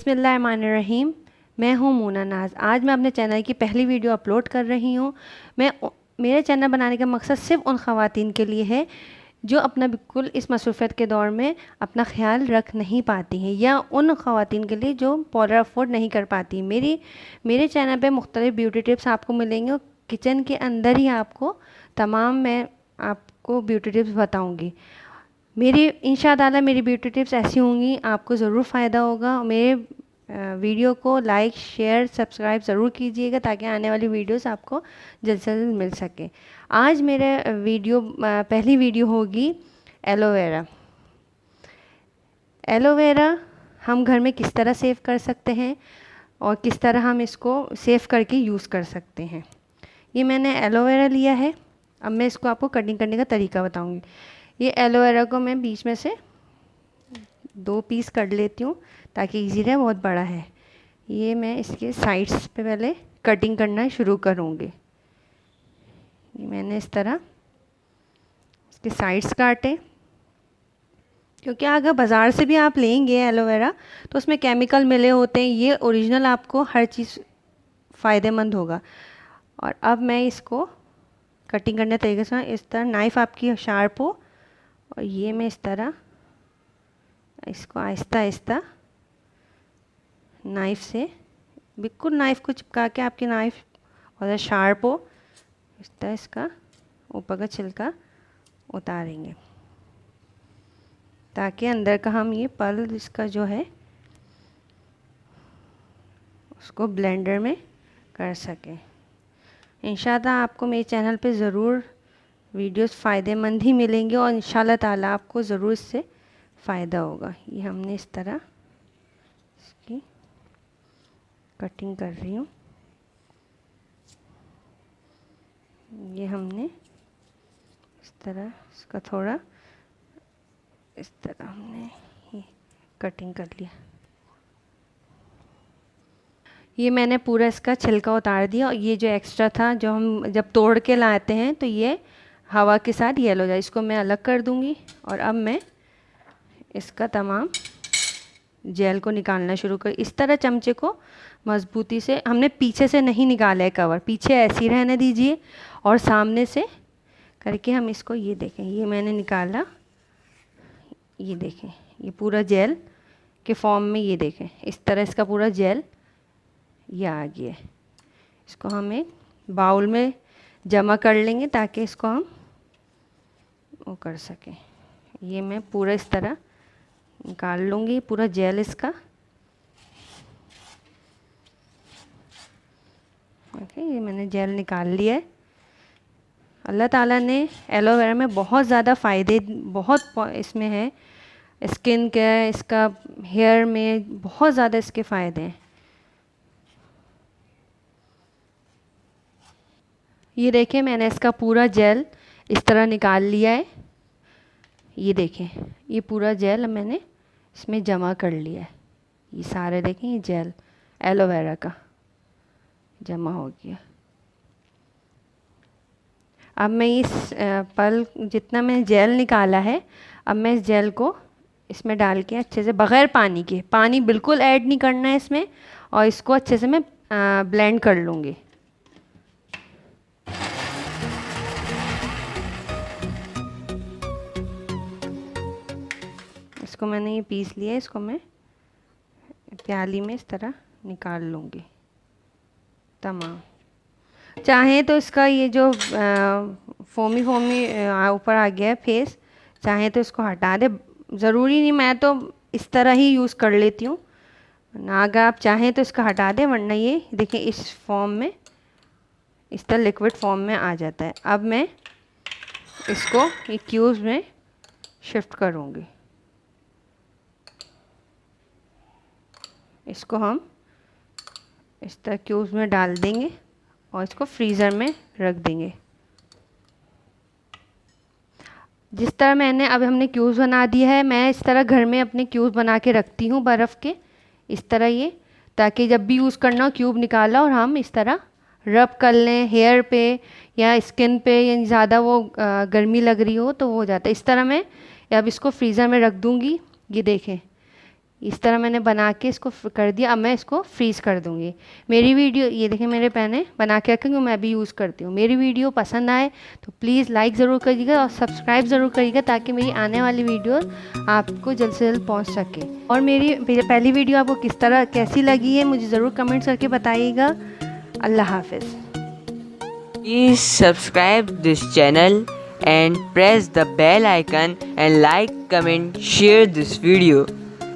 बिस्मिल्लाहिर्रहमानिर्रहीम। मैं हूँ मोना नाज। आज मैं अपने चैनल की पहली वीडियो अपलोड कर रही हूँ। मेरे चैनल बनाने का मकसद सिर्फ़ उन ख़वातीन के लिए है जो अपना बिल्कुल इस मसरूफ़ियत के दौर में अपना ख्याल रख नहीं पाती हैं, या उन ख़वातीन के लिए जो पार्लर अफोर्ड नहीं कर पाती। मेरे चैनल पे मुख्तलिफ़ ब्यूटी टिप्स आपको मिलेंगे और किचन के अंदर ही मैं आपको ब्यूटी टिप्स बताऊँगी। इंशाअल्लाह मेरी ब्यूटी टिप्स ऐसी होंगी, आपको ज़रूर फ़ायदा होगा। मेरे वीडियो को लाइक शेयर सब्सक्राइब ज़रूर कीजिएगा ताकि आने वाली वीडियोस आपको जल्द से जल्द मिल सके। आज मेरे पहली वीडियो होगी एलोवेरा। एलोवेरा हम घर में किस तरह सेव कर सकते हैं और किस तरह हम इसको सेव करके यूज़ कर सकते हैं। ये मैंने एलोवेरा लिया है। अब मैं इसको आपको कटिंग करने का तरीका बताऊंगी। ये एलोवेरा को मैं बीच में से 2 पीस कर लेती हूँ ताकि इजी रहे, बहुत बड़ा है। ये मैं इसके साइड्स पे पहले कटिंग करना शुरू करूँगी। ये मैंने इस तरह इसके साइड्स काटे, क्योंकि अगर बाज़ार से भी आप लेंगे एलोवेरा तो उसमें केमिकल मिले होते हैं। ये ओरिजिनल आपको हर चीज़ फ़ायदेमंद होगा। और अब मैं इसको कटिंग करने तरीके से इस तरह नाइफ़ आपकी शार्प हो, और ये मैं इस तरह इसको आहिस्ता आहिस्ता नाइफ़ से बिल्कुल नाइफ़ को चिपका के, आपकी नाइफ़ और शार्प हो, इस तरह इसका ऊपर का छिलका उतारेंगे ताकि अंदर का हम ये पल्प इसका जो है उसको ब्लेंडर में कर सकें। इंशाअल्लाह आपको मेरे चैनल पे ज़रूर वीडियोस फ़ायदेमंद ही मिलेंगे और इंशाअल्लाह ताला आपको ज़रूर इससे फ़ायदा होगा। ये हमने इस तरह इसकी कटिंग कर रही हूँ। ये हमने इस तरह इसका थोड़ा इस तरह हमने ये कटिंग कर लिया। ये मैंने पूरा इसका छिलका उतार दिया, और ये जो एक्स्ट्रा था जो हम जब तोड़ के लाते हैं तो ये हवा के साथ येलो हो जाए, इसको मैं अलग कर दूंगी। और अब मैं इसका तमाम जेल को निकालना शुरू कर। इस तरह चमचे को मज़बूती से, हमने पीछे से नहीं निकाला है कवर, पीछे ऐसे ही रहने दीजिए, और सामने से करके हम इसको, ये देखें ये मैंने निकाला, ये देखें ये पूरा जेल के फॉर्म में, ये देखें इस तरह इसका पूरा जेल ये आ गया है। इसको हम एक बाउल में जमा कर लेंगे ताकि इसको हम वो कर सकें। ये मैं पूरा इस तरह निकाल लूँगी पूरा जेल इसका। ओके, ये मैंने जेल निकाल लिया है। अल्लाह ताला ने एलोवेरा में बहुत ज़्यादा फ़ायदे इसमें है, स्किन के, इसका हेयर में बहुत ज़्यादा इसके फ़ायदे हैं। ये देखें मैंने इसका पूरा जेल इस तरह निकाल लिया है। ये देखें ये पूरा जेल मैंने इसमें जमा कर लिया है। ये सारे देखें ये जेल एलोवेरा का जमा हो गया। अब मैं जितना मैंने जेल निकाला है, अब मैं इस जेल को इसमें डाल के अच्छे से, बग़ैर पानी के, पानी बिल्कुल ऐड नहीं करना है इसमें, और इसको अच्छे से मैं ब्लेंड कर लूँगी। इसको मैंने ये पीस लिया है, इसको मैं प्याली में इस तरह निकाल लूँगी तमाम। चाहें तो इसका ये जो फोमी ऊपर आ गया है फेस, चाहें तो इसको हटा दे, ज़रूरी नहीं, मैं तो इस तरह ही यूज़ कर लेती हूँ ना। अगर आप चाहें तो इसका हटा दें, वरना ये देखें इस फॉर्म में, इस तरह लिक्विड फॉर्म में आ जाता है। अब मैं इसको ये क्यूब्स में शिफ्ट करूँगी। इसको हम इस तरह क्यूब्स में डाल देंगे और इसको फ्रीज़र में रख देंगे। जिस तरह हमने क्यूब्स बना दिया है, मैं इस तरह घर में अपने क्यूब्स बना के रखती हूँ बर्फ़ के, इस तरह ये, ताकि जब भी यूज़ करना हो क्यूब निकाला और हम इस तरह रब कर लें हेयर पे या स्किन पे, या ज़्यादा वो गर्मी लग रही हो तो वो हो जाता है। इस तरह मैं अब इसको फ्रीज़र में रख दूँगी। ये देखें इस तरह मैंने बना के इसको कर दिया। अब मैं इसको फ्रीज़ कर दूँगी। मेरी वीडियो ये देखें मेरे मैंने बना के रखा, मैं भी यूज़ करती हूँ। मेरी वीडियो पसंद आए तो प्लीज़ लाइक ज़रूर करिएगा और सब्सक्राइब ज़रूर करिएगा, ताकि मेरी आने वाली वीडियो आपको जल्द से जल्द पहुँच सके। और मेरी पहली वीडियो आपको किस तरह कैसी लगी है मुझे ज़रूर कमेंट्स करके बताइएगा। अल्लाह हाफ़िज़। Please subscribe this channel and press the bell icon and like, comment, share this video.